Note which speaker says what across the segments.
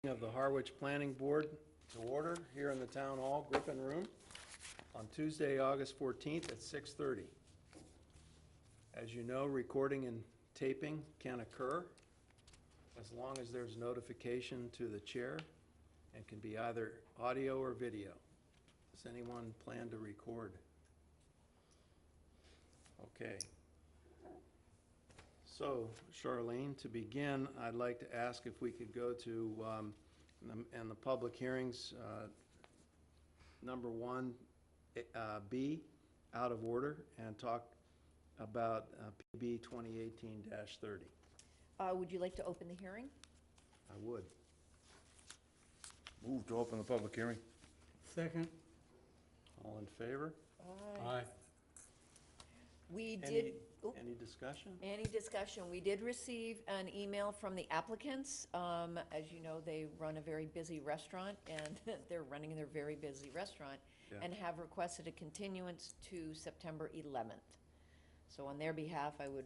Speaker 1: Of the Harwich Planning Board to order here in the Town Hall Griffin Room on Tuesday, August 14th at 6:30. As you know, recording and taping can occur as long as there's notification to the chair and can be either audio or video. Does anyone plan to record? Okay. So, Charlene, to begin, I'd like to ask if we could go to, and the public hearings, number 1B, out of order, and talk about PB 2018-30.
Speaker 2: Would you like to open the hearing?
Speaker 1: I would.
Speaker 3: Move to open the public hearing.
Speaker 4: Second.
Speaker 1: All in favor?
Speaker 4: Aye.
Speaker 2: We did,
Speaker 1: Any discussion?
Speaker 2: any discussion? We did receive an email from the applicants. As you know, they run a very busy restaurant, and they're running their very busy restaurant,
Speaker 1: Yeah.
Speaker 2: and have requested a continuance to September 11th. So on their behalf, I would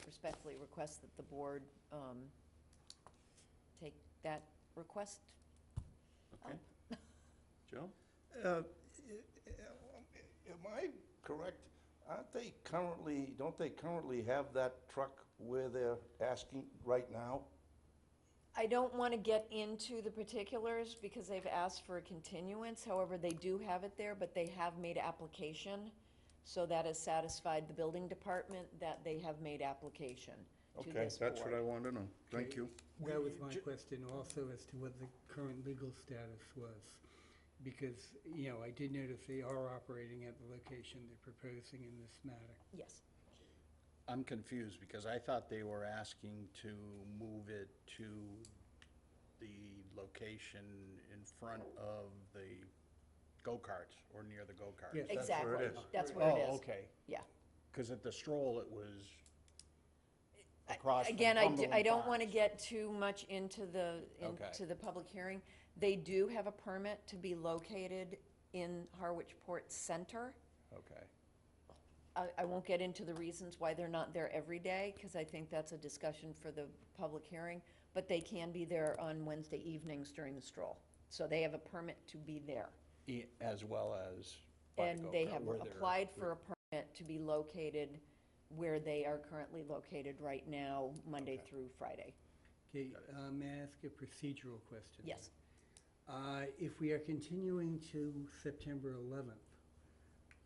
Speaker 2: respectfully request that the board take that request.
Speaker 1: Okay. Joe?
Speaker 3: Am I correct? Don't they currently have that truck where they're asking right now?
Speaker 2: I don't want to get into the particulars because they've asked for a continuance. However, they do have it there, but they have made application. So that has satisfied the building department that they have made application to
Speaker 3: Okay,
Speaker 2: this board.
Speaker 3: that's what I wanted to know. Thank you.
Speaker 4: That was my question also as to what the current legal status was. Because, you know, I did notice they are operating at the location they're proposing in this matter.
Speaker 2: Yes.
Speaker 5: I'm confused because I thought they were asking to move it to the location in front of the go-karts or near the go-karts.
Speaker 4: Yes.
Speaker 3: That's where it
Speaker 2: Exactly.
Speaker 3: is.
Speaker 2: That's where it is.
Speaker 5: Oh, okay.
Speaker 2: Yeah.
Speaker 5: Because at the stroll, it was across from
Speaker 2: Again, I
Speaker 5: Cumberland
Speaker 2: don't want to
Speaker 5: Farms.
Speaker 2: get too much into the public hearing. They do have a permit to be located in Harwich Port Center.
Speaker 5: Okay.
Speaker 2: I won't get into the reasons why they're not there every day, because I think that's a discussion for the public hearing, but they can be there on Wednesday evenings during the stroll. So they have a permit to be there.
Speaker 5: As well as. by the
Speaker 2: And they
Speaker 5: go-kart,
Speaker 2: have
Speaker 5: where they're-
Speaker 2: applied for a permit to be located where they are currently located right now, Monday
Speaker 5: Okay.
Speaker 2: through Friday.
Speaker 4: Okay, may I ask a procedural question?
Speaker 2: Yes.
Speaker 4: If we are continuing to September 11th,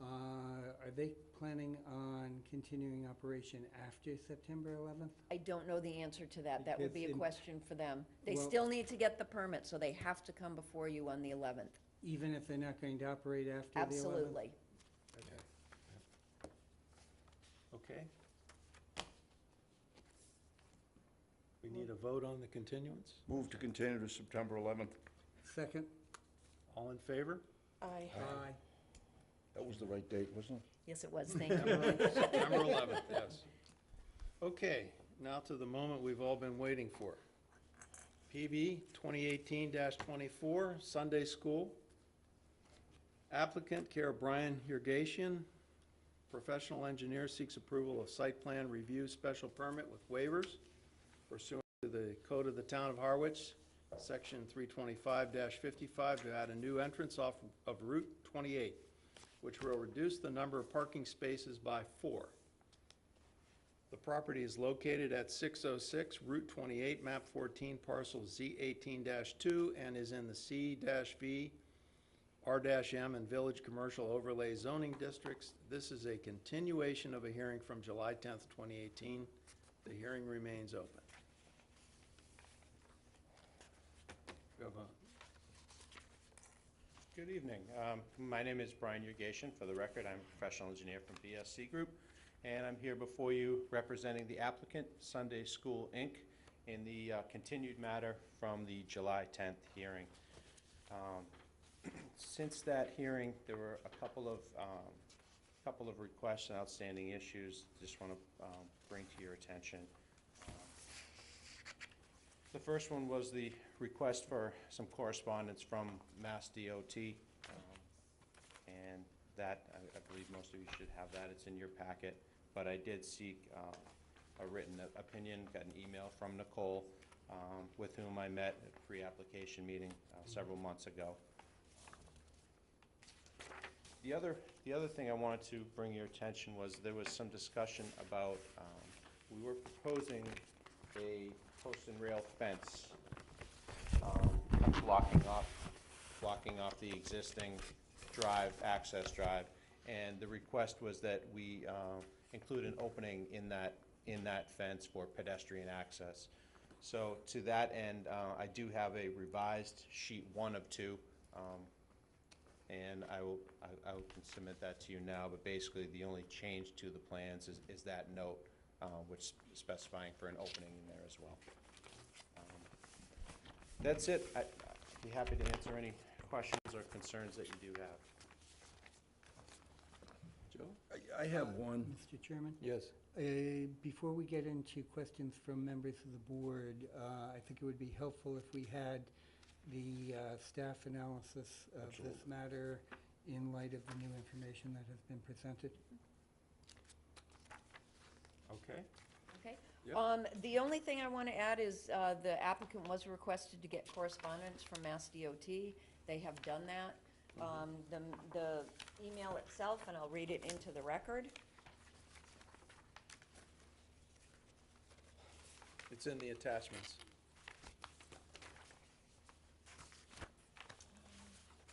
Speaker 4: are they planning on continuing operation after September 11th?
Speaker 2: I don't know the answer to that. That would be a
Speaker 4: Because in-
Speaker 2: question for them. They
Speaker 4: Well-
Speaker 2: still need to get the permit, so they have to come before you on the 11th.
Speaker 4: Even if they're not going to operate after the 11th?
Speaker 2: Absolutely.
Speaker 4: Okay.
Speaker 1: Okay. We need a vote on the continuance?
Speaker 3: Move to continue to September 11th.
Speaker 4: Second?
Speaker 1: All in favor?
Speaker 2: Aye.
Speaker 4: Aye.
Speaker 3: That was the right date, wasn't it?
Speaker 2: Yes, it was. Thank you.
Speaker 1: September 11th, yes. Okay, now to the moment we've all been waiting for. PB 2018-24, Sunday School. Applicant, care of Brian Yurgatian. Professional engineer seeks approval of site plan review special permit with waivers pursuant to the Code of the Town of Harwich, Section 325-55, to add a new entrance off of Route 28, which will reduce the number of parking spaces by 4. The property is located at 606 Route 28, map 14, parcel Z18-2, and is in the C-V, R-M, and Village Commercial Overlay zoning districts. This is a continuation of a hearing from July 10th, 2018. The hearing remains open. We have a
Speaker 6: Good evening. My name is Brian Yurgatian. For the record, I'm a professional engineer from BSC Group, and I'm here before you representing the applicant, Sunday School, Inc., in the continued matter from the July 10th hearing. Since that hearing, there were a couple of requests and outstanding issues just want to bring to your attention. The first one was the request for some correspondence from Mass DOT, and that, I believe most of you should have that. It's in your packet, but I did seek a written opinion, got an email from Nicole with whom I met at a pre-application meeting several months ago. The other thing I wanted to bring your attention was there was some discussion about, we were proposing a post and rail fence blocking off the existing access drive. And the request was that we include an opening in that fence for pedestrian access. So to that end, I do have a revised sheet 1 of 2, and I can submit that to you now, but basically the only change to the plans is that note, which specifying for an opening in there as well. That's it. I'd be happy to answer any questions or concerns that you do have.
Speaker 1: Joe?
Speaker 3: I have one.
Speaker 4: Mr. Chairman?
Speaker 1: Yes.
Speaker 4: Before we get into questions from members of the board, I think it would be helpful if we had the staff analysis of this matter in light of the new information that has been presented.
Speaker 1: Okay.
Speaker 2: Okay.
Speaker 1: Yep.
Speaker 2: The only thing I want to add is the applicant was requested to get correspondence from Mass DOT. They have done that. The email itself, and I'll read it into the record.
Speaker 1: It's in the attachments.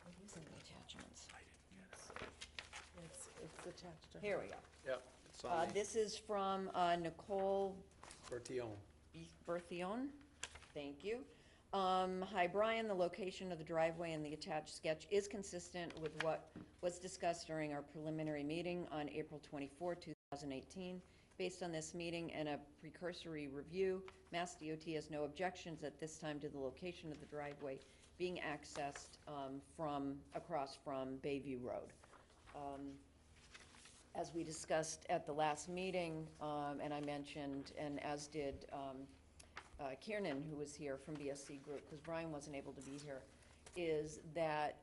Speaker 2: It is in the attachments.
Speaker 7: It's attached to.
Speaker 2: Here we go.
Speaker 1: Yep. It's on the
Speaker 2: This is from Nicole
Speaker 1: Bertillon.
Speaker 2: Berthion. Thank you. Hi, Brian. The location of the driveway in the attached sketch is consistent with what was discussed during our preliminary meeting on April 24, 2018. Based on this meeting and a precursory review, Mass DOT has no objections at this time to the location of the driveway being accessed across from Bayview Road. As we discussed at the last meeting, and I mentioned, and as did Kiernan, who was here from BSC Group, because Brian wasn't able to be here, is that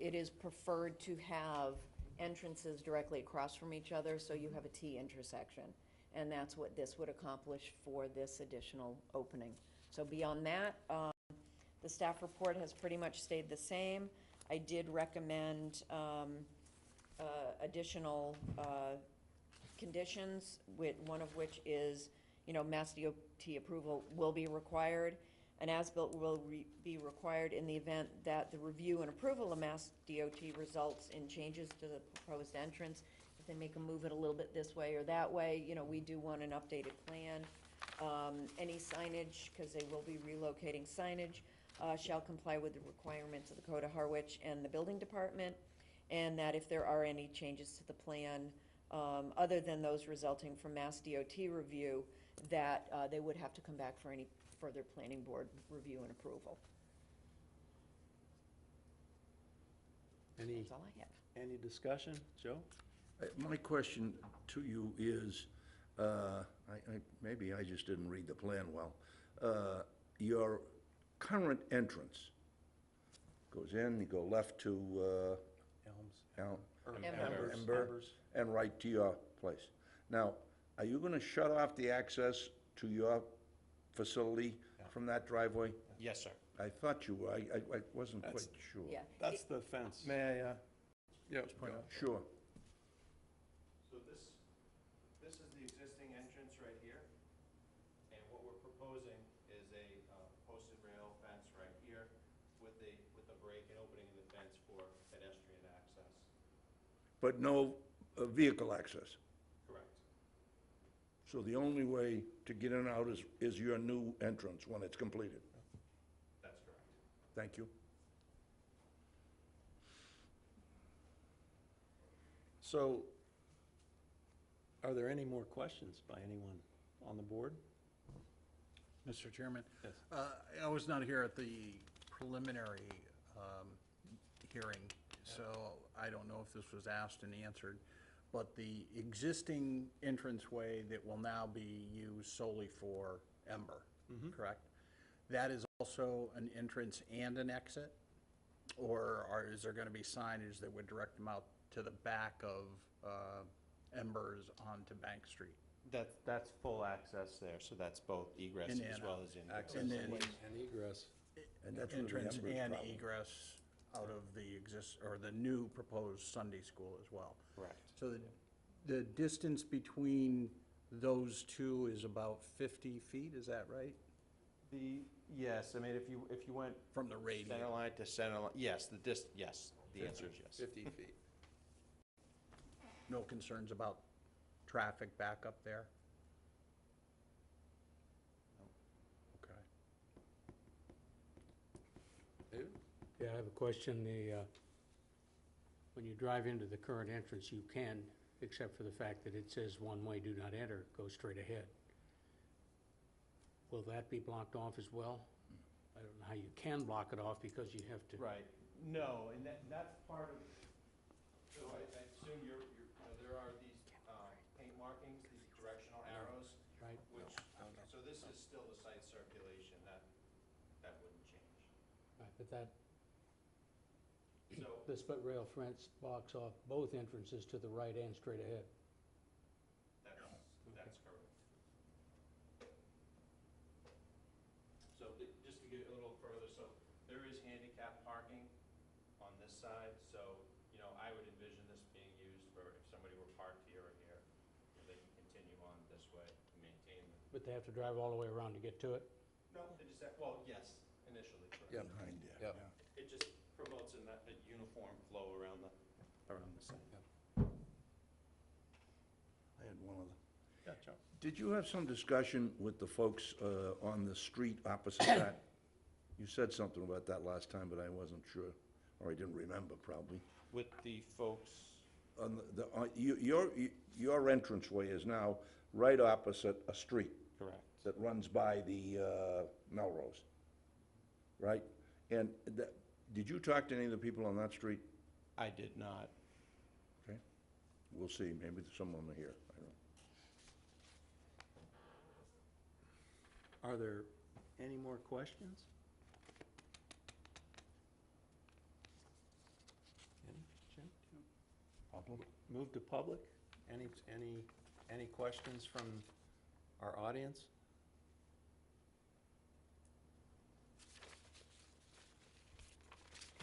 Speaker 2: it is preferred to have entrances directly across from each other, so you have a T intersection. And that's what this would accomplish for this additional opening. So beyond that, the staff report has pretty much stayed the same. I did recommend additional conditions, one of which is, Mass DOT approval will be required. An as-built will be required in the event that the review and approval of Mass DOT results in changes to the proposed entrance. If they make them move it a little bit this way or that way, we do want an updated plan. Any signage, because they will be relocating signage, shall comply with the requirements of the Code of Harwich and the Building Department, and that if there are any changes to the plan, other than those resulting from Mass DOT review, that they would have to come back for any further planning board review and approval. That's all I have.
Speaker 1: Any discussion? Joe?
Speaker 3: My question to you is, maybe I just didn't read the plan well. Your current entrance goes in, you go left to
Speaker 1: Embers.
Speaker 3: and right to your place. Now, are you gonna shut off the access to your facility from that driveway?
Speaker 6: Yes, sir.
Speaker 3: I thought you were, I wasn't quite sure.
Speaker 2: Yeah.
Speaker 1: That's the fence.
Speaker 6: May I,
Speaker 1: Yep.
Speaker 3: Sure.
Speaker 6: So this is the existing entrance right here, and what we're proposing is a posted rail fence right here with a break and opening in the fence for pedestrian access.
Speaker 3: But no vehicle access?
Speaker 6: Correct.
Speaker 3: So the only way to get in and out is your new entrance when it's completed?
Speaker 6: That's correct.
Speaker 3: Thank you.
Speaker 1: So, are there any more questions by anyone on the board?
Speaker 5: Mr. Chairman?
Speaker 1: Yes.
Speaker 5: I was not here at the preliminary hearing, so I don't know if this was asked and answered, but the existing entranceway that will now be used solely for Ember, correct? That is also an entrance and an exit? Or is there going to be signage that would direct them out to the back of Embers onto Bank Street?
Speaker 6: That's full access there, so that's both egress
Speaker 5: In
Speaker 6: as
Speaker 5: and
Speaker 6: well
Speaker 5: out.
Speaker 6: as ingress.
Speaker 5: And then
Speaker 1: And egress.
Speaker 3: And that's where the
Speaker 5: entrance
Speaker 3: Embers
Speaker 5: and
Speaker 3: problem.
Speaker 5: egress out of the new proposed Sunday school as well.
Speaker 6: Correct.
Speaker 5: So the distance between those two is about 50 feet, is that right?
Speaker 6: Yes, I mean, if you went
Speaker 5: From the radius?
Speaker 6: center line to center line, yes, yes, the answer is yes.
Speaker 1: 50 feet.
Speaker 5: No concerns about traffic back up there? Okay.
Speaker 1: David?
Speaker 7: Yeah, I have a question. When you drive into the current entrance, you can, except for the fact that it says one-way, do not enter, go straight ahead. Will that be blocked off as well? I don't know how you can block it off because you have to.
Speaker 6: Right, no, and that's part of, so I assume there are these paint markings, these directional arrows,
Speaker 7: Right.
Speaker 6: which, so this is still the site circulation, that wouldn't change.
Speaker 7: Right, but that,
Speaker 6: So,
Speaker 7: the split rail fence blocks off both entrances to the right and straight ahead.
Speaker 6: that's correct. So just to get a little further, so there is handicap parking on this side, so, I would envision this being used for if somebody were parked here or here, they can continue on this way and maintain the.
Speaker 7: But they have to drive all the way around to get to it?
Speaker 6: No, they just have, well, yes, initially, correct.
Speaker 1: Yep.
Speaker 3: Behind there.
Speaker 1: Yep.
Speaker 6: It just promotes a uniform flow around the site.
Speaker 3: I had one other.
Speaker 6: Yeah, Joe.
Speaker 3: Did you have some discussion with the folks on the street opposite that? You said something about that last time, but I wasn't sure, or I didn't remember probably.
Speaker 6: With the folks,
Speaker 3: On your entranceway is now right opposite a street
Speaker 6: correct.
Speaker 3: that runs by the Melrose, right? And did you talk to any of the people on that street?
Speaker 6: I did not.
Speaker 3: Okay, we'll see, maybe someone will hear. I don't know.
Speaker 1: Are there any more questions? Any, Jim? Move to public? Any questions from our audience?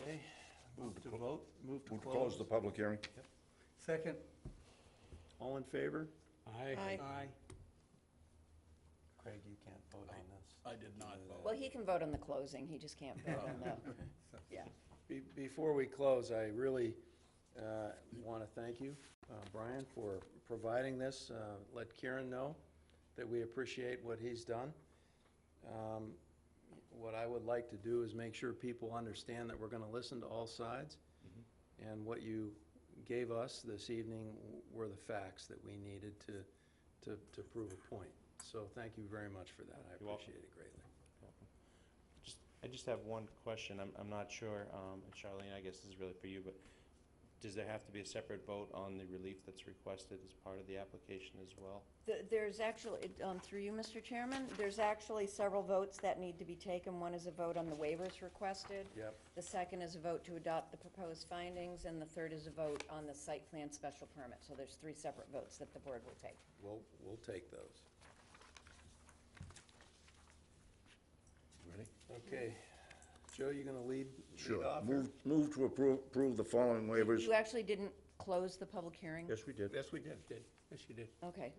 Speaker 1: Okay, move to vote, move to
Speaker 3: Move to
Speaker 1: close.
Speaker 3: close the public hearing?
Speaker 4: Second?
Speaker 1: All in favor?
Speaker 7: Aye.
Speaker 4: Aye.
Speaker 1: Craig, you can't vote on this.
Speaker 5: I did not vote.
Speaker 2: Well, he can vote on the closing, he just can't vote on the, yeah.
Speaker 1: Before we close, I really want to thank you, Brian, for providing this. Let Kieran know that we appreciate what he's done. What I would like to do is make sure people understand that we're going to listen to all sides. And what you gave us this evening were the facts that we needed to prove a point. So thank you very much for that. I
Speaker 6: You're welcome.
Speaker 1: appreciate it greatly.
Speaker 6: I just have one question. I'm not sure, and Charlene, I guess this is really for you, but does there have to be a separate vote on the relief that's requested as part of the application as well?
Speaker 2: There's actually, through you, Mr. Chairman, there's actually several votes that need to be taken. One is a vote on the waivers requested.
Speaker 1: Yep.
Speaker 2: The second is a vote to adopt the proposed findings, and the third is a vote on the site plan special permit. So there's 3 separate votes that the board will take.
Speaker 1: We'll take those.
Speaker 3: Ready?
Speaker 1: Okay. Joe, you going to lead
Speaker 3: Sure.
Speaker 1: off? here?
Speaker 3: Move to approve the following waivers.
Speaker 2: You actually didn't close the public hearing?
Speaker 3: Yes, we did.
Speaker 1: Yes, we did.
Speaker 7: Yes, you did.
Speaker 2: Okay,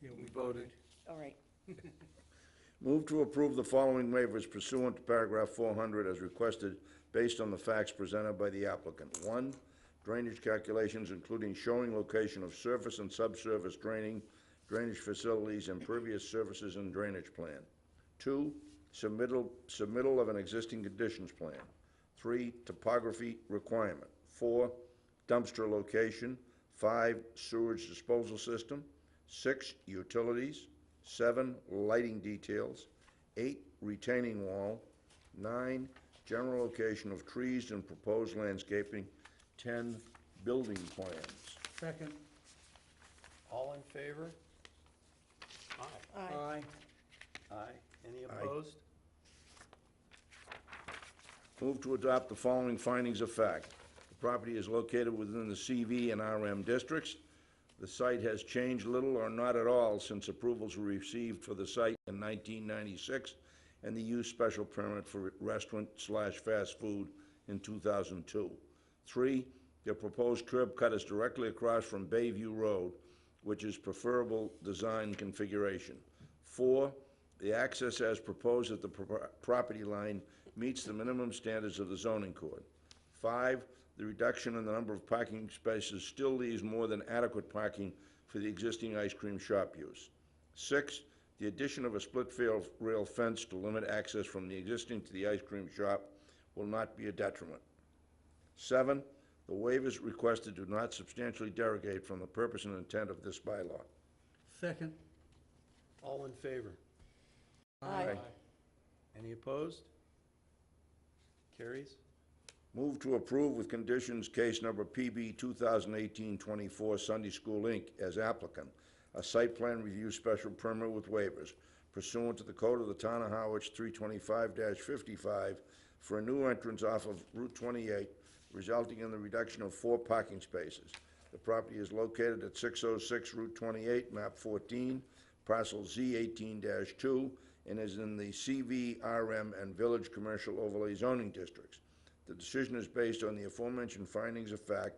Speaker 4: Yeah,
Speaker 1: We voted.
Speaker 2: all right.
Speaker 3: Move to approve the following waivers pursuant to paragraph 400 as requested based on the facts presented by the applicant. 1, drainage calculations including showing location of surface and subsurface drainage facilities, impervious surfaces and drainage plan. 2, submittal of an existing conditions plan. 3, topography requirement. 4, dumpster location. 5, sewage disposal system. 6, utilities. 7, lighting details. 8, retaining wall. 9, general location of trees and proposed landscaping. 10, building plans.
Speaker 4: Second?
Speaker 1: All in favor?
Speaker 2: Aye.
Speaker 4: Aye.
Speaker 1: Aye. Any
Speaker 3: Aye.
Speaker 1: opposed?
Speaker 3: Move to adopt the following findings of fact. The property is located within the CV and RM districts. The site has changed little or not at all since approvals were received for the site in 1996 and the use special permit for restaurant/fast food in 2002. 3, the proposed curb cut is directly across from Bayview Road, which is preferable design configuration. 4, the access as proposed at the property line meets the minimum standards of the zoning code. 5, the reduction in the number of parking spaces still leaves more than adequate parking for the existing ice cream shop use. 6, the addition of a split rail fence to limit access from the existing to the ice cream shop will not be a detriment. 7, the waivers requested do not substantially derogate from the purpose and intent of this bylaw.
Speaker 4: Second.
Speaker 1: All in favor?
Speaker 2: Aye.
Speaker 1: Any opposed? Carries.
Speaker 3: Move to approve with conditions case number PB 2018-24 Sunday School, Inc. as applicant, a site plan review special permit with waivers pursuant to the code of the Town of Harwich 325-55 for a new entrance off of Route 28, resulting in the reduction of 4 parking spaces. The property is located at 606 Route 28, map 14, parcel Z18-2, and is in the CV, RM, and Village Commercial Overlay zoning districts. The decision is based on the aforementioned findings of fact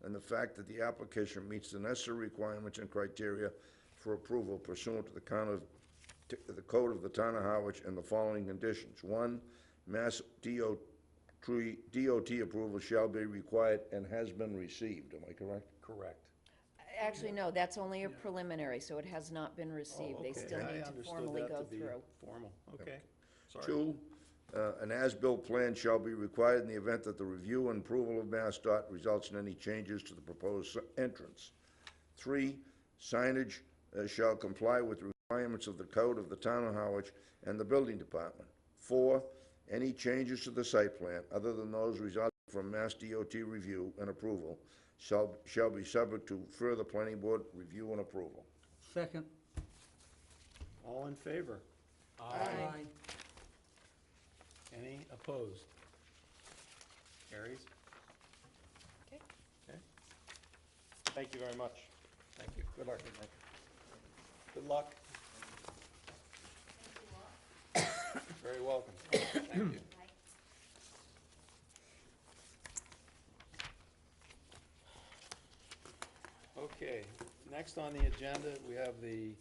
Speaker 3: and the fact that the application meets the necessary requirements and criteria for approval pursuant to the code of the Town of Harwich and the following conditions. 1, Mass DOT approval shall be required and has been received. Am I correct?
Speaker 1: Correct.
Speaker 2: Actually, no, that's only a preliminary, so it has not been received. They
Speaker 1: Okay,
Speaker 2: still
Speaker 1: I
Speaker 2: need to
Speaker 1: understood
Speaker 2: formally
Speaker 1: that
Speaker 2: go
Speaker 1: to be
Speaker 2: through.
Speaker 1: Formal, okay. Sorry.
Speaker 3: 2, an as-built plan shall be required in the event that the review and approval of MassDOT results in any changes to the proposed entrance. 3, signage shall comply with the requirements of the code of the Town of Harwich and the Building Department. 4, any changes to the site plan, other than those resulting from Mass DOT review and approval, shall be subject to further planning board review and approval.
Speaker 4: Second.
Speaker 1: All in favor?
Speaker 2: Aye.
Speaker 1: Any opposed? Carries.
Speaker 2: Okay.
Speaker 1: Okay,
Speaker 6: Thank you very much.
Speaker 1: thank you. Good luck. Good luck. Very welcome. Thank you. Okay, next on the agenda, we have the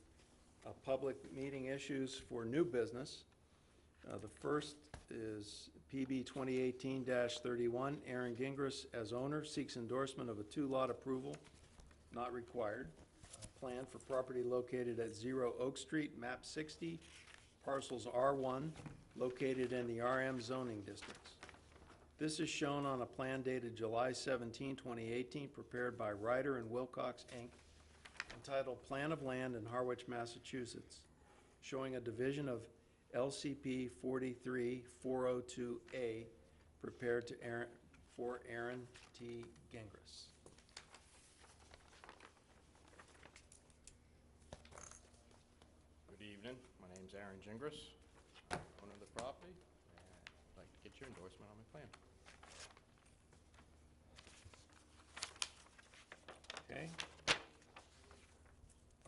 Speaker 1: public meeting issues for new business. The first is PB 2018-31. Aaron Gingras, as owner, seeks endorsement of a 2-lot approval, not required, plan for property located at 0 Oak Street, map 60, parcels R1, located in the RM zoning districts. This is shown on a plan dated July 17, 2018, prepared by Ryder and Wilcox, Inc., entitled Plan of Land in Harwich, Massachusetts, showing a division of LCP 43402A, prepared for Aaron T. Gingras.
Speaker 8: Good evening. My name's Aaron Gingras, owner of the property, and I'd like to get your endorsement on my plan.
Speaker 1: Okay.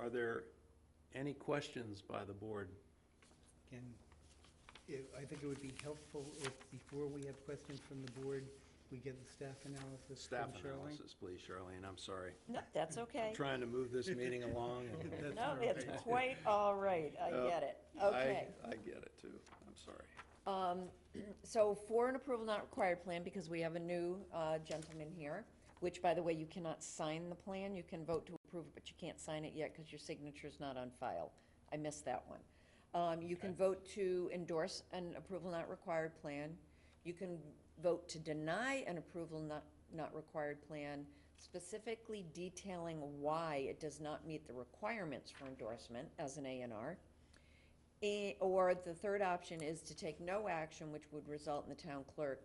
Speaker 1: Are there any questions by the board?
Speaker 4: I think it would be helpful if, before we have questions from the board, we get the staff analysis
Speaker 1: Staff
Speaker 4: from Shirley.
Speaker 1: analysis, please, Charlene, I'm sorry.
Speaker 2: No, that's okay.
Speaker 1: I'm trying to move this meeting along. and-
Speaker 2: No, it's quite all right. I get it. Okay.
Speaker 1: I get it, too. I'm sorry.
Speaker 2: So for an approval not required plan, because we have a new gentleman here, which, by the way, you cannot sign the plan. You can vote to approve it, but you can't sign it yet because your signature's not on file. I missed that one. You can vote to endorse an approval not required plan. You can vote to deny an approval not required plan, specifically detailing why it does not meet the requirements for endorsement as an A&R. Or the third option is to take no action, which would result in the town clerk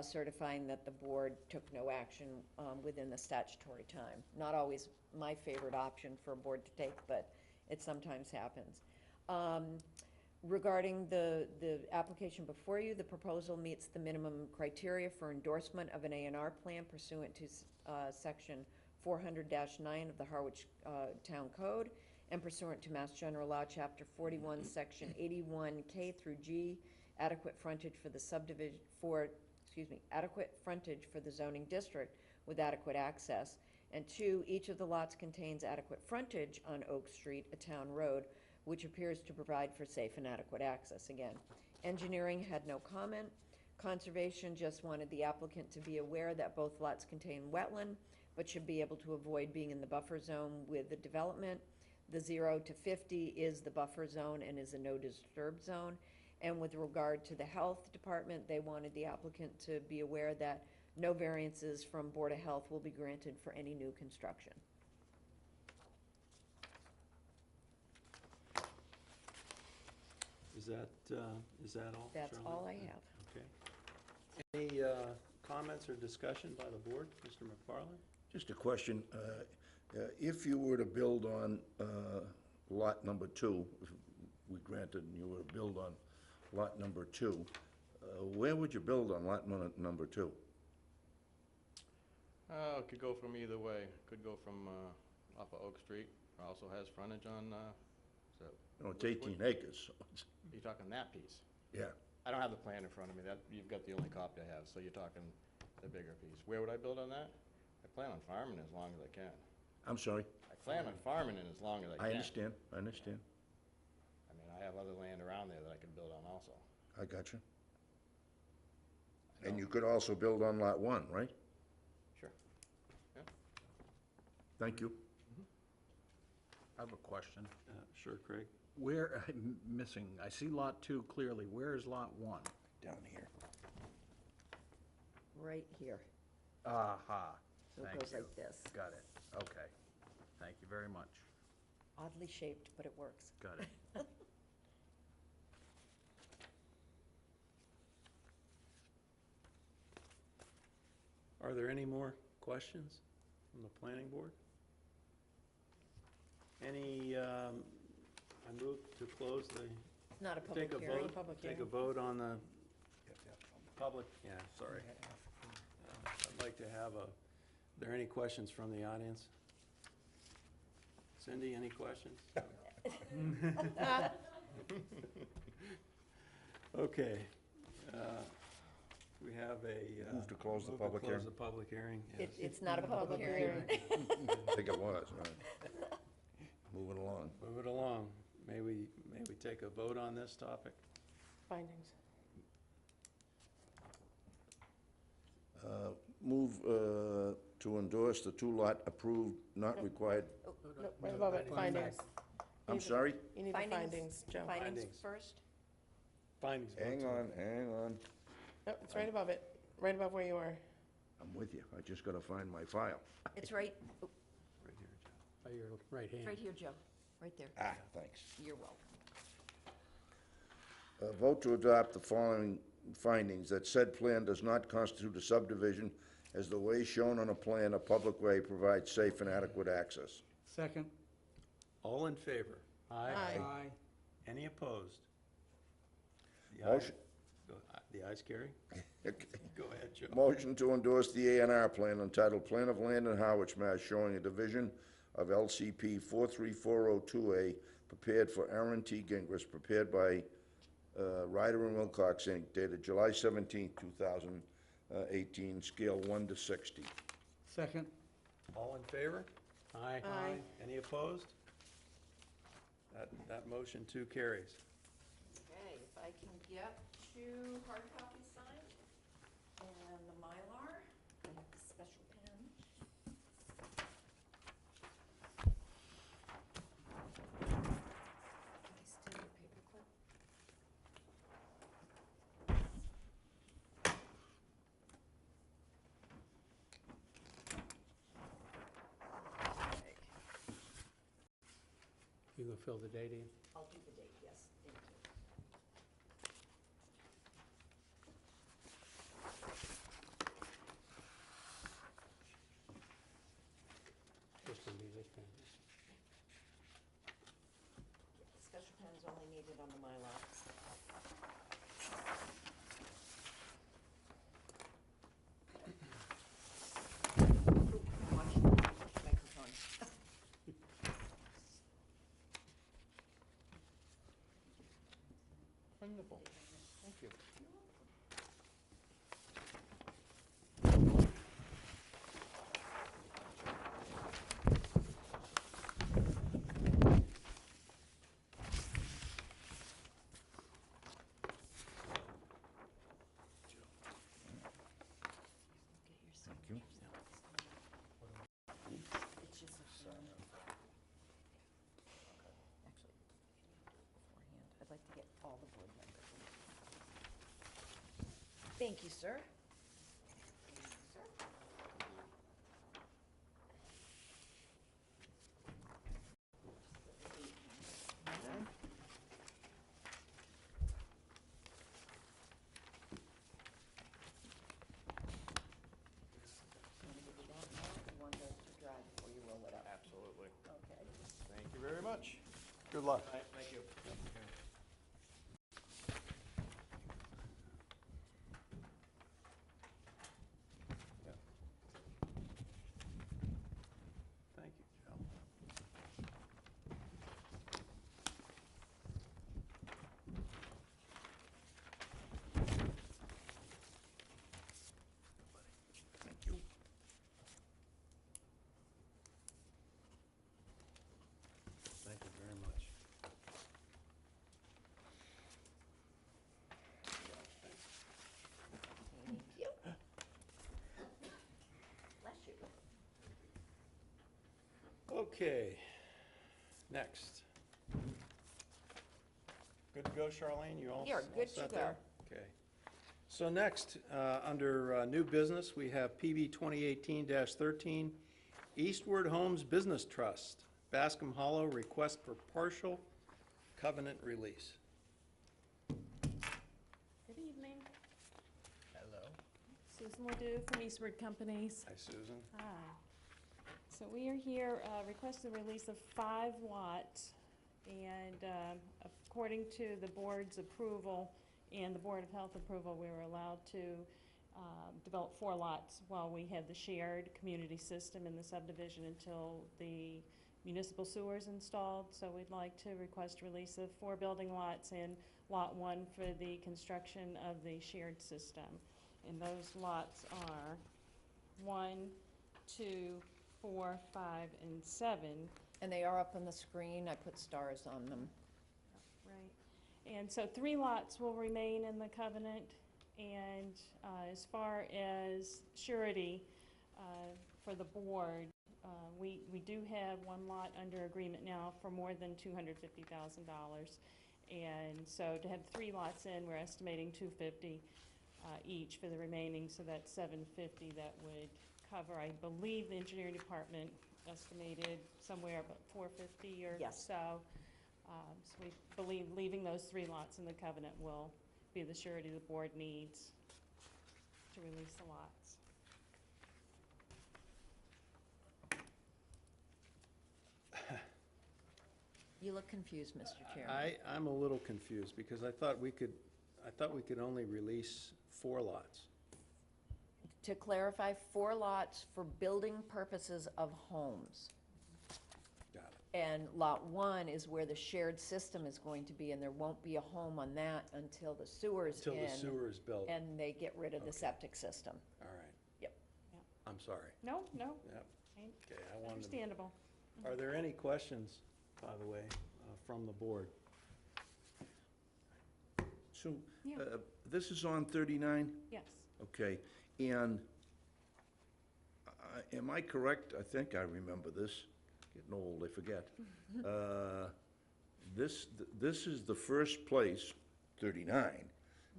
Speaker 2: certifying that the board took no action within the statutory time. Not always my favorite option for a board to take, but it sometimes happens. Regarding the application before you, the proposal meets the minimum criteria for endorsement of an A&R plan pursuant to section 400-9 of the Harwich Town Code, and pursuant to Mass General Law, Chapter 41, Section 81K through G, adequate frontage for the subdivision, adequate frontage for the zoning district with adequate access. And 2, each of the lots contains adequate frontage on Oak Street, a town road, which appears to provide for safe and adequate access. Again, engineering had no comment. Conservation just wanted the applicant to be aware that both lots contain wetland, but should be able to avoid being in the buffer zone with the development. The 0 to 50 is the buffer zone and is a no disturb zone. And with regard to the health department, they wanted the applicant to be aware that no variances from Board of Health will be granted for any new construction.
Speaker 1: Is that all?
Speaker 2: That's
Speaker 1: Charlie?
Speaker 2: all I have.
Speaker 1: Okay. Any comments or discussion by the board? Mr. McFarland?
Speaker 3: Just a question. If you were to build on lot number 2, if we granted and you were to build on lot number 2, where would you build on lot number 2?
Speaker 8: It could go from either way. Could go from off of Oak Street. It also has frontage on, is that,
Speaker 3: No, it's 18 acres, so it's,
Speaker 8: you're talking that piece?
Speaker 3: yeah.
Speaker 8: I don't have the plan in front of me. That, you've got the only copy I have, so you're talking the bigger piece. Where would I build on that? I plan on farming as long as I can.
Speaker 3: I'm sorry.
Speaker 8: I plan on farming it as long as I can.
Speaker 3: I understand. I understand.
Speaker 8: I mean, I have other land around there that I could build on also.
Speaker 3: I got you. And you could also build on lot 1, right?
Speaker 8: Sure. Yeah.
Speaker 3: Thank you.
Speaker 5: I have a question.
Speaker 1: Sure, Craig.
Speaker 5: Where, I'm missing, I see lot 2 clearly. Where is lot 1?
Speaker 3: Down here.
Speaker 2: Right here.
Speaker 5: Aha.
Speaker 2: So it
Speaker 5: Thank
Speaker 2: goes
Speaker 5: you.
Speaker 2: like this.
Speaker 5: Got it. Okay. Thank you very much.
Speaker 2: Oddly shaped, but it works.
Speaker 5: Got it.
Speaker 1: Are there any more questions from the planning board? Any, I move to close the,
Speaker 2: Not a public
Speaker 1: take a
Speaker 2: hearing.
Speaker 1: vote, take a vote on the public, yeah, sorry. I'd like to have are there any questions from the audience? Cindy, any questions? Okay. We have a.
Speaker 3: Move to close the
Speaker 1: move to
Speaker 3: public hearing.
Speaker 1: Close the public hearing, yes.
Speaker 2: It's not a public hearing.
Speaker 3: I think it was, right. Moving along.
Speaker 1: Move it along. May we take a vote on this topic?
Speaker 9: Findings.
Speaker 3: Move to endorse the 2-lot approved, not required.
Speaker 9: No, right above it, findings.
Speaker 3: I'm sorry?
Speaker 9: You need the findings, Joe.
Speaker 2: Findings
Speaker 1: Findings.
Speaker 2: first?
Speaker 1: Findings.
Speaker 3: Hang on, hang on.
Speaker 9: Nope, it's right above it, right above where you are.
Speaker 3: I'm with you. I just gotta find my file.
Speaker 2: It's right,
Speaker 1: Right here, Joe.
Speaker 7: By your right hand.
Speaker 2: right here, Joe, right there.
Speaker 3: Ah, thanks.
Speaker 2: You're welcome.
Speaker 3: Vote to adopt the following findings: that said plan does not constitute a subdivision, as the way shown on a plan, a public way, provides safe and adequate access.
Speaker 4: Second.
Speaker 1: All in favor?
Speaker 7: Aye.
Speaker 4: Aye.
Speaker 1: Any opposed? The ayes-
Speaker 3: Motion.
Speaker 1: The ayes carry?
Speaker 3: Okay.
Speaker 1: Go ahead, Joe.
Speaker 3: Motion to endorse the A&R plan entitled Plan of Land in Harwich, Mass. showing a division of LCP 43402A, prepared for Aaron T. Gingras, prepared by Ryder and Wilcox, Inc., dated July 17, 2018, scale 1 to 60.
Speaker 4: Second.
Speaker 1: All in favor?
Speaker 7: Aye.
Speaker 9: Aye.
Speaker 1: Any opposed? That motion too carries.
Speaker 2: Okay, if I can get 2 hard copies signed and the Mylar, I have the special pen. I still have a paperclip. Okay,
Speaker 7: You gonna fill the date in?
Speaker 2: I'll do the date, yes, thank you.
Speaker 7: Just gonna be this pen.
Speaker 2: Special pen's only needed on the Mylar. Ooh, watch.
Speaker 3: you.
Speaker 2: It's just beforehand. I'd like to get all the board members. Thank you, sir.
Speaker 8: Absolutely.
Speaker 2: Okay.
Speaker 8: Thank you very much.
Speaker 1: Good luck.
Speaker 6: Thank you.
Speaker 1: Thank you, Joe. Thank you. Thank you very much.
Speaker 2: Thank you. Bless you.
Speaker 1: Okay, next. Good to go, Charlene? You all
Speaker 2: You're
Speaker 1: all
Speaker 2: good to
Speaker 1: set
Speaker 2: go.
Speaker 1: there? Okay. So next, under new business, we have PB 2018-13, Eastward Homes Business Trust, Bascom Hollow, request for partial covenant release.
Speaker 10: Good evening.
Speaker 8: Hello.
Speaker 10: Susan Ledoux from Eastward Companies.
Speaker 1: Hi, Susan.
Speaker 10: Hi. So we are here requesting the release of 5 lots, and according to the board's approval and the Board of Health approval, we were allowed to develop 4 lots while we had the shared community system in the subdivision until the municipal sewer is installed. So we'd like to request release of 4 building lots and Lot 1 for the construction of the shared system. And those lots are 1, 2, 4, 5, and 7.
Speaker 2: And they are up on the screen. I put stars on them.
Speaker 10: Right. And so 3 lots will remain in the covenant. And as far as surety for the board, we do have 1 lot under agreement now for more than $250,000. And so to have 3 lots in, we're estimating $250,000 each for the remaining, so that's $750,000 that would cover, I believe the engineering department estimated somewhere about $450,000 or
Speaker 2: Yes.
Speaker 10: so. So we believe leaving those 3 lots in the covenant will be the surety the board needs to release the lots.
Speaker 2: You look confused, Mr. Chairman.
Speaker 1: I'm a little confused because I thought we could only release 4 lots.
Speaker 2: To clarify, 4 lots for building purposes of homes.
Speaker 1: Got it.
Speaker 2: And Lot 1 is where the shared system is going to be, and there won't be a home on that until the sewer's in.
Speaker 1: Until the sewer is built.
Speaker 2: And they get rid of the
Speaker 1: Okay.
Speaker 2: septic system.
Speaker 1: All right.
Speaker 2: Yep.
Speaker 1: I'm sorry.
Speaker 10: No,
Speaker 1: Yep. Okay, I wanted to.
Speaker 10: understandable.
Speaker 1: Are there any questions, by the way, from the board?
Speaker 3: So,
Speaker 10: Yeah.
Speaker 3: this is on 39?
Speaker 10: Yes.
Speaker 3: Okay, and am I correct? I think I remember this. Getting old, I forget. This is the first place, 39,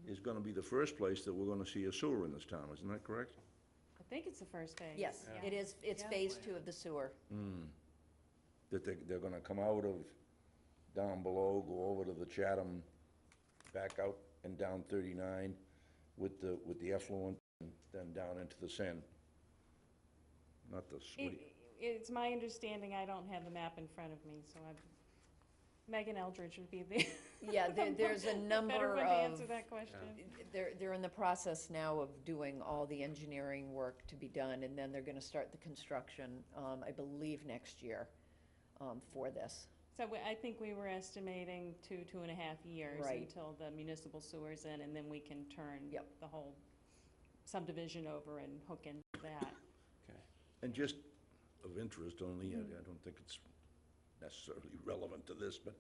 Speaker 3: is gonna be the first place that we're gonna see a sewer in this town, isn't that correct?
Speaker 10: I think it's the first phase.
Speaker 2: Yes,
Speaker 10: Yeah.
Speaker 2: it is, it's
Speaker 10: Yeah.
Speaker 2: phase 2 of the sewer.
Speaker 3: That they're gonna come out of down below, go over to the Chatham, back out and down 39 with the effluent, and then down into the Seine. Not the,
Speaker 10: It's my understanding, I don't have the map in front of me, so Megan Eldridge would be the.
Speaker 2: Yeah, there's a
Speaker 10: better
Speaker 2: number
Speaker 10: one to answer
Speaker 2: of,
Speaker 10: that question.
Speaker 2: they're in the process now of doing all the engineering work to be done, and then they're gonna start the construction, I believe, next year, for this.
Speaker 10: So I think we were estimating 2.5 years
Speaker 2: Right.
Speaker 10: until the municipal sewer's in, and then we can turn
Speaker 2: Yep.
Speaker 10: the whole subdivision over and hook into that.
Speaker 1: Okay.
Speaker 3: and just of interest only, I don't think it's necessarily relevant to this, but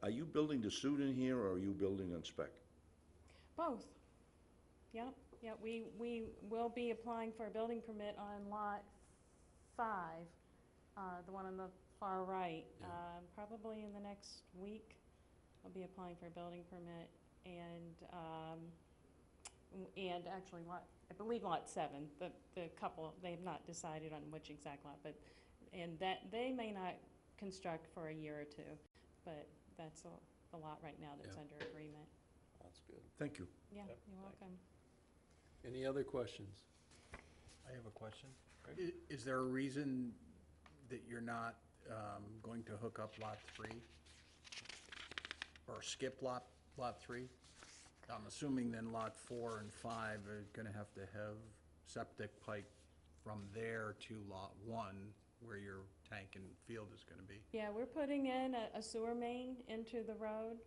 Speaker 3: are you building to suit in here, or are you building on spec?
Speaker 10: Both, yep. Yeah, we will be applying for a building permit on Lot 5, the one on the far right.
Speaker 7: Yeah.
Speaker 10: Probably in the next week, I'll be applying for a building permit, and actually I believe Lot 7, the couple, they have not decided on which exact lot, and that, they may not construct for a year or two, but that's the lot right now that's
Speaker 7: Yeah.
Speaker 10: under agreement.
Speaker 1: That's good.
Speaker 3: Thank you.
Speaker 10: Yeah,
Speaker 1: Yep,
Speaker 10: you're welcome.
Speaker 1: Any other questions?
Speaker 5: I have a question. Is there a reason that you're not going to hook up Lot 3? Or skip Lot 3? I'm assuming then Lot 4 and 5 are gonna have to have septic pipe from there to Lot 1, where your tank and field is gonna be.
Speaker 10: Yeah, we're putting in a sewer main into the road,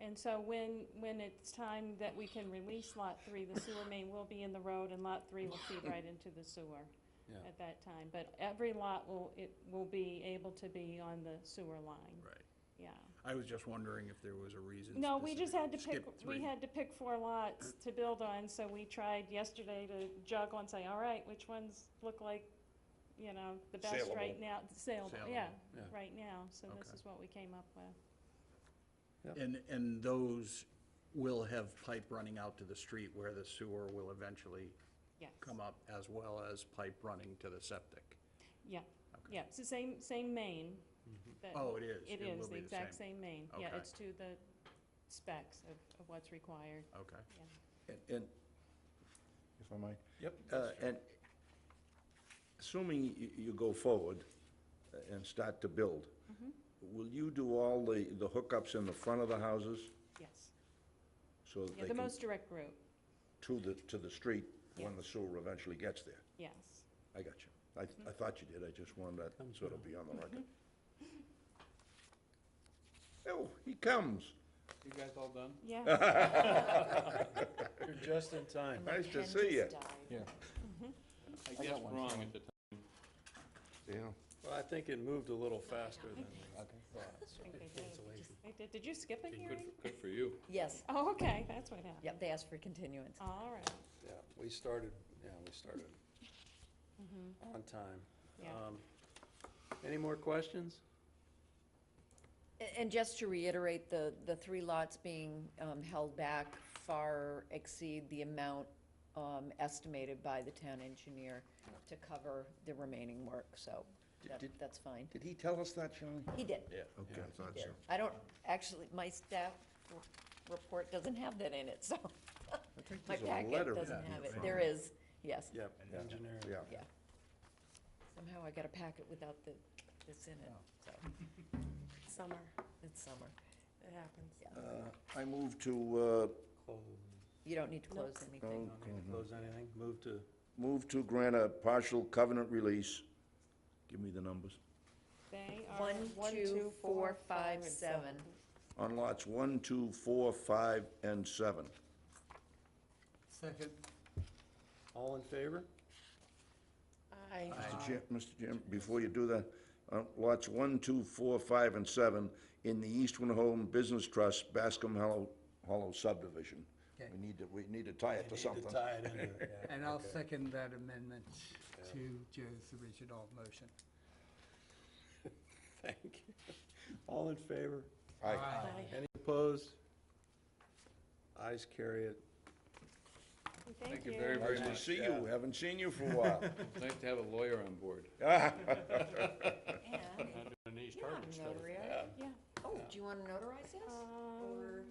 Speaker 10: and so when it's time that we can release Lot 3, the sewer main will be in the road, and Lot 3 will feed right into the sewer
Speaker 1: Yeah.
Speaker 10: at that time. But every lot will be able to be on the sewer line.
Speaker 5: Right.
Speaker 10: Yeah.
Speaker 5: I was just wondering if there was a reason.
Speaker 10: No, we just had to pick,
Speaker 5: Skip
Speaker 10: we
Speaker 5: 3.
Speaker 10: had to pick 4 lots to build on, so we tried yesterday to juggle and say, all right, which ones look like, you know, the best
Speaker 3: Saleable.
Speaker 10: right now, saleable, yeah,
Speaker 1: Yeah.
Speaker 10: right now, so this
Speaker 5: Okay.
Speaker 10: is what we came up with.
Speaker 5: And those will have pipe running out to the street where the sewer will eventually
Speaker 10: Yes.
Speaker 5: come up, as well as pipe running to the septic.
Speaker 10: Yeah, yeah, it's the same main. that-
Speaker 5: Oh, it is?
Speaker 10: It
Speaker 5: It will
Speaker 10: is, the
Speaker 5: be the
Speaker 10: exact
Speaker 5: same.
Speaker 10: same main. Yeah,
Speaker 5: Okay.
Speaker 10: it's to the specs of what's required,
Speaker 5: Okay.
Speaker 10: yeah.
Speaker 3: And, if I might?
Speaker 1: Yep.
Speaker 3: And assuming you go forward and start to build, will you do all the hookups in the front of the houses
Speaker 10: Yes,
Speaker 3: so that
Speaker 10: yeah,
Speaker 3: they
Speaker 10: the
Speaker 3: can,
Speaker 10: most direct route,
Speaker 3: to the street when
Speaker 10: Yeah.
Speaker 3: the sewer eventually gets there?
Speaker 10: yes.
Speaker 3: I got you. I thought you did, I just wanted that sort of be on the record. Oh, he comes.
Speaker 8: You guys all done?
Speaker 10: Yeah,
Speaker 1: You're just in time.
Speaker 3: Nice to
Speaker 2: Pen
Speaker 3: see
Speaker 2: just
Speaker 3: you.
Speaker 2: died.
Speaker 8: Yeah. I guessed wrong at the time.
Speaker 3: Yeah.
Speaker 1: Well, I think it moved a little faster than we thought, so.
Speaker 10: I think they did. They did. Did you skip a hearing?
Speaker 8: Good for you.
Speaker 2: Yes,
Speaker 10: Oh, okay, that's what happened.
Speaker 2: yep, they asked for continuance.
Speaker 10: All right,
Speaker 1: Yeah, we started on time.
Speaker 10: yeah.
Speaker 1: Any more questions?
Speaker 2: And just to reiterate, the 3 lots being held back far exceed the amount estimated by the town engineer to cover the remaining work, so that's fine.
Speaker 3: Did he tell us that, Shelley?
Speaker 2: He did,
Speaker 1: Yeah.
Speaker 3: Okay, I thought
Speaker 2: did.
Speaker 3: so.
Speaker 2: I don't, actually, my staff report doesn't have that in it, so
Speaker 3: I think
Speaker 2: my
Speaker 3: there's a
Speaker 2: packet
Speaker 3: letter
Speaker 2: doesn't
Speaker 3: in
Speaker 2: have
Speaker 3: here
Speaker 2: it.
Speaker 3: from
Speaker 2: There
Speaker 3: him.
Speaker 2: is, yes,
Speaker 1: Yep, engineer.
Speaker 3: Yeah.
Speaker 2: yeah. Somehow I got a packet without this in it, so
Speaker 9: Summer,
Speaker 2: it's summer.
Speaker 9: it happens.
Speaker 2: Yeah.
Speaker 3: I move to,
Speaker 1: Close.
Speaker 2: You don't need to close anything.
Speaker 1: Don't need to close anything.
Speaker 3: move to grant a partial covenant release. Give me the numbers.
Speaker 10: They are.
Speaker 2: 1, 2, 4, 5, 7.
Speaker 3: On lots 1, 2, 4, 5, and 7.
Speaker 4: Second.
Speaker 1: All in favor?
Speaker 9: Aye.
Speaker 3: Mr. Jim, before you do that, lots 1, 2, 4, 5, and 7 in the Eastwood Home Business Trust, Bascom Hollow subdivision.
Speaker 4: Okay.
Speaker 3: We need to tie it to something.
Speaker 1: Need to tie it into it, yeah.
Speaker 4: And I'll
Speaker 1: Okay.
Speaker 4: second that amendment to Joe's original motion.
Speaker 1: Thank you. All in favor?
Speaker 3: Aye.
Speaker 9: Aye.
Speaker 1: Any opposed? Ayes carry it.
Speaker 10: Thank
Speaker 8: you
Speaker 10: you.
Speaker 8: very, very
Speaker 3: Nice to
Speaker 8: much.
Speaker 3: see you, haven't seen you for a while.
Speaker 8: It's nice to have a lawyer on board.
Speaker 2: And
Speaker 5: An East Harwich stuff.
Speaker 2: notary.
Speaker 10: Yeah.
Speaker 2: Oh, do you want to notarize this? Or,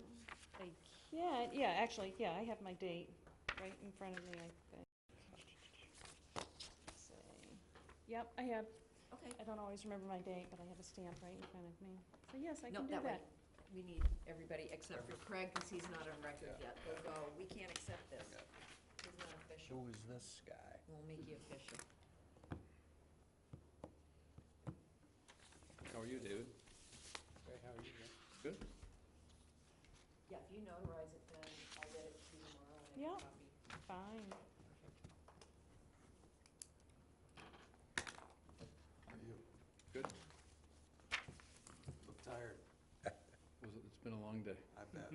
Speaker 10: I can, yeah, actually, yeah, I have my date right in front of me, I think. Let's see. Yep, I have,
Speaker 2: okay.
Speaker 10: I don't always remember my date, but I have a stamp right in front of me. So yes, I
Speaker 2: No,
Speaker 10: can do
Speaker 2: that way.
Speaker 10: that.
Speaker 2: We need everybody except for Craig, because he's not on record yet. He'll go, we can't accept this. He's not official.
Speaker 5: Who is this guy?
Speaker 2: We'll make you official.
Speaker 8: How are you, David?
Speaker 5: Hey, how are you, man?
Speaker 8: Good.
Speaker 2: Yeah, if you notarize it, then I'll get it to you tomorrow and I
Speaker 10: Yeah.
Speaker 2: can copy.
Speaker 10: Fine.
Speaker 1: Are you?
Speaker 8: Good.
Speaker 1: Look tired.
Speaker 8: It's been a long day.
Speaker 1: I bet.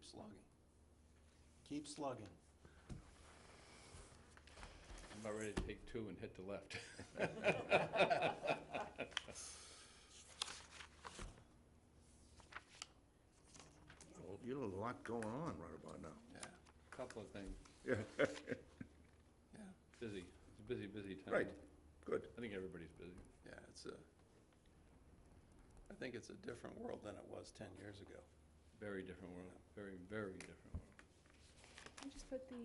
Speaker 1: Keep slugging. Keep slugging.
Speaker 8: I'm about ready to take two and hit the left.
Speaker 3: Well, you have a lot going on right about now.
Speaker 8: Yeah, couple of things.
Speaker 3: Yeah.
Speaker 8: Yeah, busy. It's a busy, busy time.
Speaker 3: Right, good.
Speaker 8: I think everybody's busy.
Speaker 1: Yeah, I think it's a different world than it was 10 years ago.
Speaker 8: Very different world. Very, very different world.
Speaker 10: Can you just put the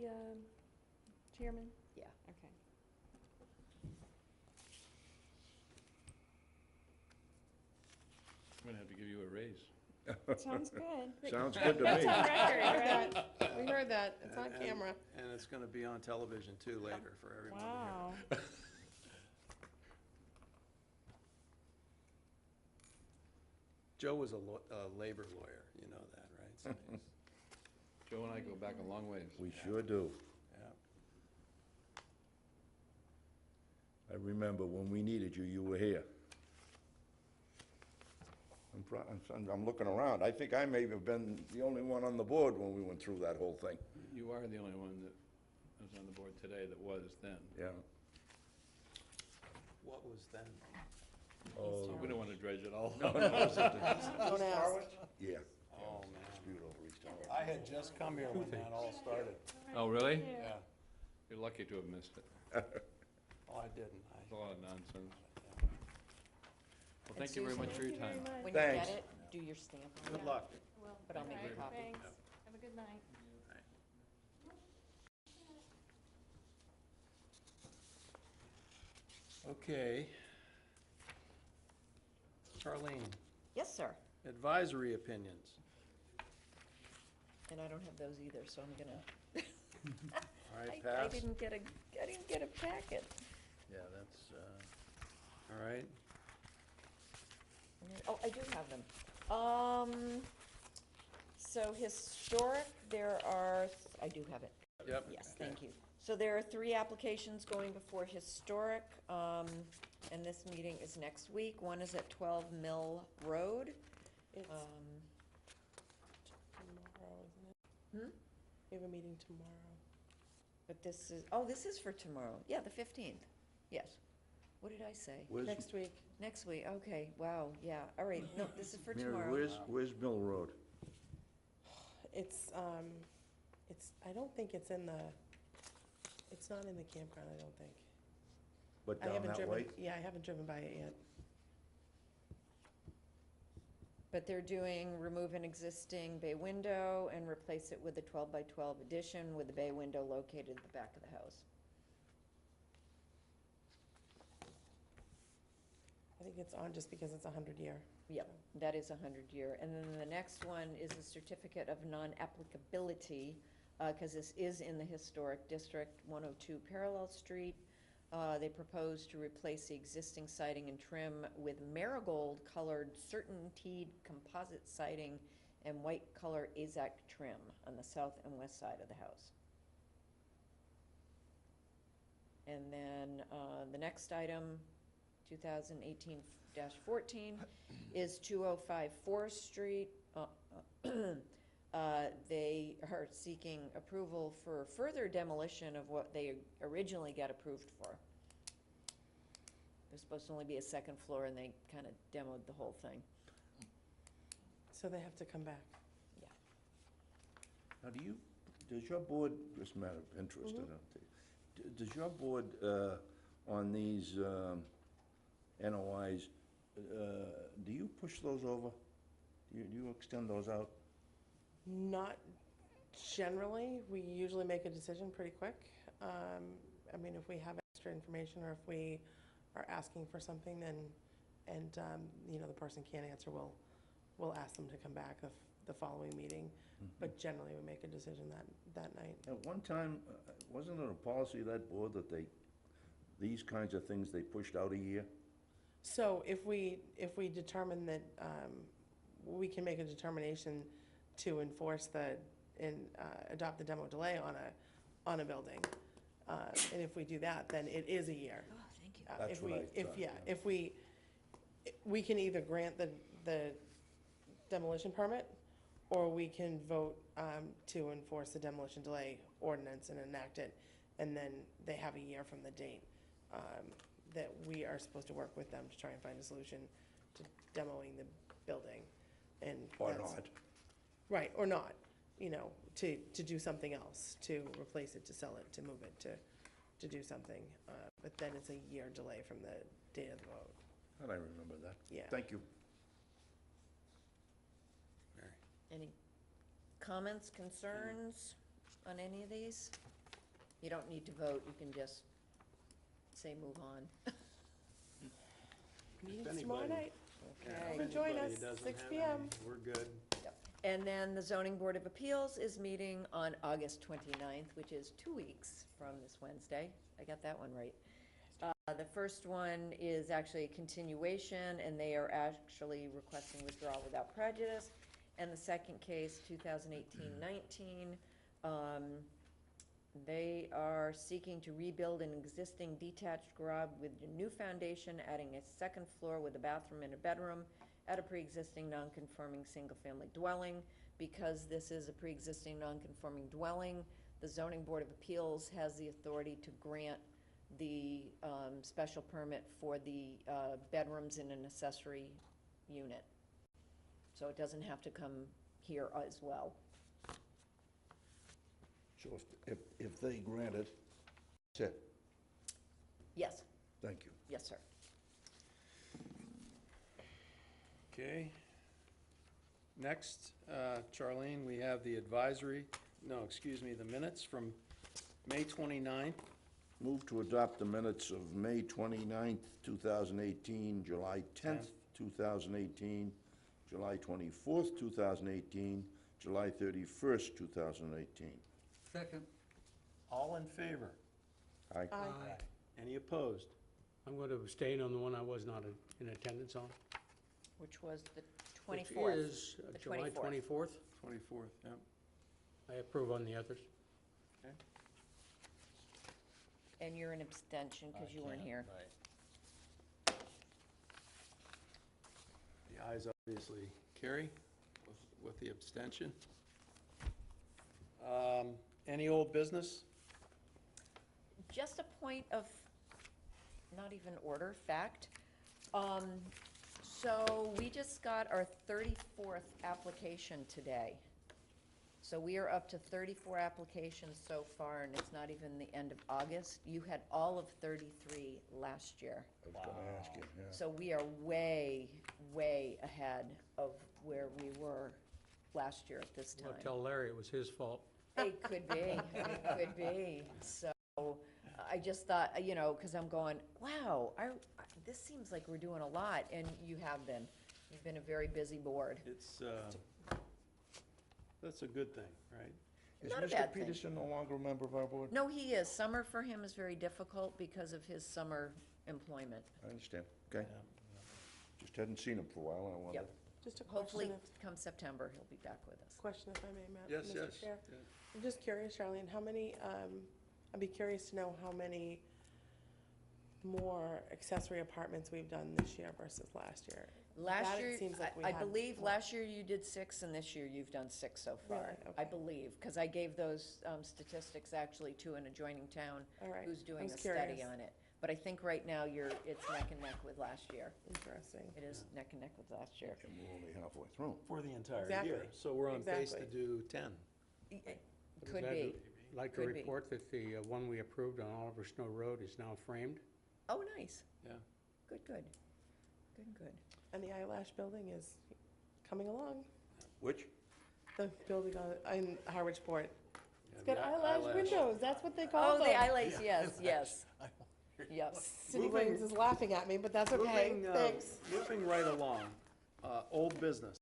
Speaker 10: chairman?
Speaker 2: Yeah.
Speaker 10: Okay.
Speaker 8: I'm gonna have to give you a raise.
Speaker 10: Sounds good.
Speaker 3: Sounds good to
Speaker 10: That's
Speaker 3: me.
Speaker 10: on record, right?
Speaker 9: We heard that. It's on
Speaker 1: And-
Speaker 9: camera.
Speaker 1: And it's going to be on television too later for everyone to hear.
Speaker 10: Wow.
Speaker 1: Joe was a labor lawyer, you know that, right? So he's-
Speaker 8: Joe and I go back a long ways.
Speaker 3: We sure do.
Speaker 1: yeah.
Speaker 3: I remember when we needed you, you were here. I'm looking around. I think I may have been the only one on the board when we went through that whole thing.
Speaker 8: You are the only one that was on the board today that was then.
Speaker 3: Yeah.
Speaker 1: What was then?
Speaker 3: Oh,
Speaker 8: We don't want to dredge it all.
Speaker 9: Don't ask.
Speaker 3: yeah.
Speaker 1: Oh, man.
Speaker 3: Dispute over East Harwich.
Speaker 1: I had just come here when that all started.
Speaker 8: Oh, really?
Speaker 1: Yeah.
Speaker 8: You're lucky to have missed it.
Speaker 1: Oh, I didn't.
Speaker 8: It's a lot of nonsense.
Speaker 1: Yeah.
Speaker 8: Well, thank you very much for your
Speaker 10: Thank you
Speaker 8: time.
Speaker 10: very much.
Speaker 2: When you
Speaker 3: Thanks.
Speaker 2: get it, do your stamp on
Speaker 1: Good
Speaker 2: it,
Speaker 1: luck.
Speaker 10: Well,
Speaker 2: but I'll make a
Speaker 10: all right,
Speaker 2: copy.
Speaker 10: Thanks. Have a good night.
Speaker 1: Okay. Charlene,
Speaker 2: Yes, sir.
Speaker 1: advisory opinions.
Speaker 2: And I don't have those either, so I'm gonna,
Speaker 1: All right,
Speaker 2: I
Speaker 1: pass.
Speaker 2: didn't get a packet.
Speaker 5: Yeah, that's,
Speaker 1: All right.
Speaker 2: Oh, I do have them. So historic, I do have it.
Speaker 1: Yep.
Speaker 2: Yes, thank you. So there are 3 applications going before historic, and this meeting is next week. One is at 12 Mill Road.
Speaker 9: It's
Speaker 2: Um,
Speaker 9: tomorrow, isn't it?
Speaker 2: Hmm?
Speaker 9: We have a meeting tomorrow.
Speaker 2: But this is for tomorrow. Yeah, the 15th. Yes. What did I say?
Speaker 3: Where's,
Speaker 9: Next week.
Speaker 2: Next week, okay, wow, yeah, all right, no, this is for
Speaker 3: Mary,
Speaker 2: tomorrow.
Speaker 3: where's Mill Road?
Speaker 9: It's, I don't think it's in the, it's not in the campground, I don't think.
Speaker 3: But
Speaker 9: I
Speaker 3: down
Speaker 9: haven't
Speaker 3: that
Speaker 9: driven.
Speaker 3: way?
Speaker 9: Yeah, I haven't driven by it yet.
Speaker 2: But they're remove an existing bay window and replace it with a 12 by 12 addition with a bay window located at the back of the house.
Speaker 9: I think it's on just because it's 100-year.
Speaker 2: Yep, that is 100-year. And then the next one is a certificate of non-applicability, because this is in the historic district, 102 Parallel Street. They propose to replace the existing siding and trim with marigold-colored certainteed composite siding and white color AZAC trim on the south and west side of the house. And then the next item, 2018-14, is 205 Forest Street. They are seeking approval for further demolition of what they originally got approved for. There's supposed to only be a second floor, and they kind of demoed the whole thing.
Speaker 9: So they have to come back.
Speaker 3: Now, does your board, just a matter of interest, I don't think, does your board, on these NOIs, do you push those over? Do you extend those out?
Speaker 9: Not generally. We usually make a decision pretty quick. I mean, if we have extra information or if we are asking for something, then, and, you know, the person can't answer, we'll ask them to come back the following meeting. But generally, we make a decision that night.
Speaker 3: At one time, wasn't it a policy of that board that these kinds of things, they pushed out a year?
Speaker 9: So if we determine that, we can make a determination to enforce adopt the demo delay on a building. And if we do that, then it is a year.
Speaker 2: Oh, thank you.
Speaker 3: That's
Speaker 9: If
Speaker 3: what
Speaker 9: we,
Speaker 3: I
Speaker 9: if,
Speaker 3: thought,
Speaker 9: yeah,
Speaker 3: yeah.
Speaker 9: if we can either grant the demolition permit, or we can vote to enforce the demolition delay ordinance and enact it, and then they have a year from the date that we are supposed to work with them to try and find a solution to demoing the building. And
Speaker 3: Or
Speaker 9: that's-
Speaker 3: not.
Speaker 9: Right, or not, you know, to do something else, to replace it, to sell it, to move it, to do something. But then it's a year delay from the date of the vote.
Speaker 3: And I remember that.
Speaker 9: Yeah.
Speaker 3: Thank you.
Speaker 2: Any comments, concerns on any of these? You don't need to vote, you can just say move on.
Speaker 9: Meeting's tomorrow
Speaker 1: anybody-
Speaker 9: night.
Speaker 2: Okay.
Speaker 9: Come and join
Speaker 1: Anybody
Speaker 9: us,
Speaker 1: doesn't
Speaker 9: 6
Speaker 1: have
Speaker 9: p.m.
Speaker 1: any, we're good.
Speaker 2: And then the zoning board of appeals is meeting on August 29th, which is 2 weeks from this Wednesday. I got that one right. The first one is actually a continuation, and they are actually requesting withdrawal without prejudice. And the second case, 2018-19, they are seeking to rebuild an existing detached garage with a new foundation, adding a second floor with a bathroom and a bedroom at a pre-existing non-conforming single-family dwelling. Because this is a pre-existing non-conforming dwelling, the zoning board of appeals has the authority to grant the special permit for the bedrooms in an accessory unit. So it doesn't have to come here as well.
Speaker 3: So if they grant it, that's it.
Speaker 2: Yes,
Speaker 3: Thank you.
Speaker 2: yes, sir.
Speaker 1: Okay. Next, Charlene, we have the the minutes from May 29th.
Speaker 3: Move to adopt the minutes of May 29th, 2018, July 10th, 2018, July 24th, 2018, July 31st, 2018.
Speaker 4: Second.
Speaker 1: All in favor?
Speaker 3: Aye.
Speaker 9: Aye.
Speaker 1: Any opposed?
Speaker 7: I'm going to abstain on the one I was not in attendance on.
Speaker 2: Which was the
Speaker 7: Which
Speaker 2: 24th.
Speaker 7: is
Speaker 2: The
Speaker 7: July
Speaker 2: 24th.
Speaker 7: 24th.
Speaker 1: 24th, yeah.
Speaker 7: I approve on the others.
Speaker 2: And you're an abstention because you weren't here.
Speaker 5: Right.
Speaker 1: The ayes obviously carry with the abstention. Any old business?
Speaker 2: Just a point of, not even order, fact. So we just got our 34th application today. So we are up to 34 applications so far, and it's not even the end of August. You had all of 33 last year.
Speaker 3: I was gonna ask you, yeah.
Speaker 2: So we are way, way ahead of where we were last year at this
Speaker 7: Well,
Speaker 2: time.
Speaker 7: tell Larry it was his fault.
Speaker 2: It could be, it could be. So I just thought, you know, because I'm going, wow, this seems like we're doing a lot, and you have been. You've been a very busy board.
Speaker 1: It's, that's a good thing, right?
Speaker 2: Not a
Speaker 3: Is
Speaker 2: bad
Speaker 3: Mr.
Speaker 2: thing.
Speaker 3: Peterson no longer a member of our board?
Speaker 2: No, he is. Summer for him is very difficult because of his summer employment.
Speaker 3: I understand, okay. Just hadn't seen him for a while, and I wondered.
Speaker 2: Yep.
Speaker 9: Just a
Speaker 2: Hopefully,
Speaker 9: question,
Speaker 2: come September, he'll be back with us.
Speaker 9: question if I may,
Speaker 1: Yes,
Speaker 9: Mr.
Speaker 1: yes.
Speaker 9: Chair.
Speaker 1: yes.
Speaker 9: I'm just curious, Charlene, how many, I'd be curious to know how many more accessory apartments we've done this year versus last year.
Speaker 2: Last
Speaker 9: That it
Speaker 2: year,
Speaker 9: seems like we
Speaker 2: I
Speaker 9: had
Speaker 2: believe
Speaker 9: more.
Speaker 2: last year you did 6, and this year you've done 6 so far.
Speaker 9: Really?
Speaker 2: I
Speaker 9: Okay.
Speaker 2: believe, because I gave those statistics actually to an adjoining town
Speaker 9: All right.
Speaker 2: who's
Speaker 9: I
Speaker 2: doing
Speaker 9: was
Speaker 2: a study
Speaker 9: curious.
Speaker 2: on it. But I think right now it's neck and neck with last year.
Speaker 9: Interesting.
Speaker 2: It is neck and neck with last year.
Speaker 3: And we're only halfway through.
Speaker 1: For the entire
Speaker 9: Exactly.
Speaker 1: year. So we're on pace to
Speaker 9: Exactly.
Speaker 1: do 10.
Speaker 2: It
Speaker 7: But
Speaker 2: could
Speaker 7: I'd
Speaker 2: be.
Speaker 7: like to
Speaker 2: Could be.
Speaker 7: report that the one we approved on Oliver Snow Road is now framed.
Speaker 2: Oh, nice.
Speaker 1: Yeah.
Speaker 2: Good, good. Good, good.
Speaker 9: And the eyelash building is coming along.
Speaker 3: Which?
Speaker 9: The building in Harwich Port. It's
Speaker 1: Yeah,
Speaker 9: got
Speaker 1: the
Speaker 9: eyelash windows, that's what they call
Speaker 2: Oh,
Speaker 9: them.
Speaker 2: the eyelash, yes, yes. Yes.
Speaker 9: City
Speaker 1: Moving-
Speaker 9: Wings is laughing at me, but that's okay,
Speaker 1: Moving,
Speaker 9: thanks.
Speaker 1: Moving right along, old business.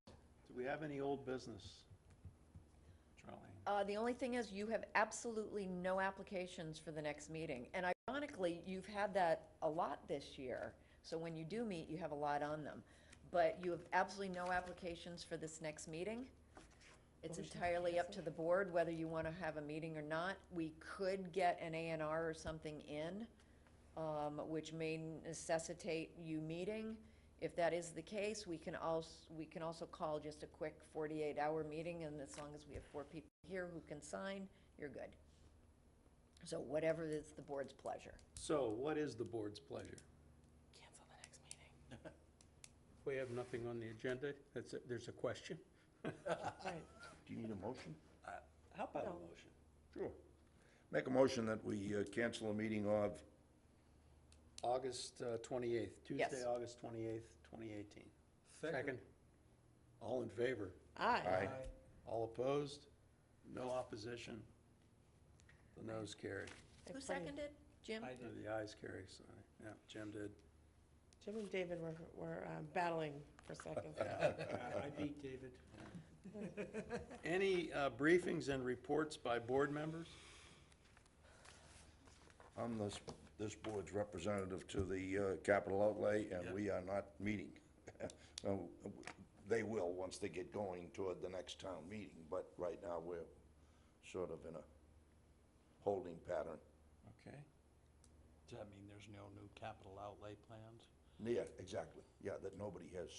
Speaker 1: Do we have any old business? Charlene?
Speaker 2: The only thing is, you have absolutely no applications for the next meeting. And ironically, you've had that a lot this year. So when you do meet, you have a lot on them. But you have absolutely no applications for this next meeting. It's entirely up to the board whether you want to have a meeting or not. We could get an A&R or something in, which may necessitate you meeting. If that is the case, we can also call just a quick 48-hour meeting, and as long as we have 4 people here who can sign, you're good. So whatever is the board's pleasure.
Speaker 1: So what is the board's pleasure?
Speaker 9: Cancel the next meeting.
Speaker 7: If we have nothing on the agenda, there's a question.
Speaker 9: Right.
Speaker 3: Do you need a motion?
Speaker 1: How about a
Speaker 9: No.
Speaker 1: motion?
Speaker 3: Sure. Make a motion that we cancel a meeting of,
Speaker 1: August 28th,
Speaker 2: Yes.
Speaker 1: Tuesday, August 28th, 2018.
Speaker 7: Second.
Speaker 1: All in favor?
Speaker 9: Aye.
Speaker 3: Aye.
Speaker 1: All opposed? No opposition? The noes carried.
Speaker 2: Who
Speaker 9: Plenty-
Speaker 2: seconded? Jim?
Speaker 1: The ayes carry, sorry. Yeah, Jim did.
Speaker 9: Jim and David were battling for seconds.
Speaker 4: I beat David.
Speaker 1: Any briefings and reports by board members?
Speaker 3: I'm this board's representative to the capital outlay, and we are not meeting. They will once they get going toward the next town meeting, but right now we're sort of in a holding pattern.
Speaker 1: Okay.
Speaker 5: Does that mean there's no new capital outlay plans?
Speaker 3: Yeah, exactly. Yeah, that nobody has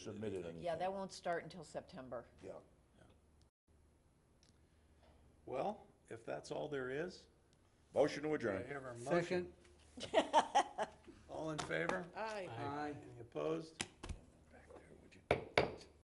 Speaker 3: submitted anything.
Speaker 2: Yeah, that won't start until September.
Speaker 3: Yeah.
Speaker 1: Well, if that's all there is,
Speaker 3: Motion to
Speaker 1: do
Speaker 3: adjourn.
Speaker 1: I hear a motion?
Speaker 4: Second.
Speaker 1: All in favor?
Speaker 9: Aye.
Speaker 4: Aye.
Speaker 1: Any opposed?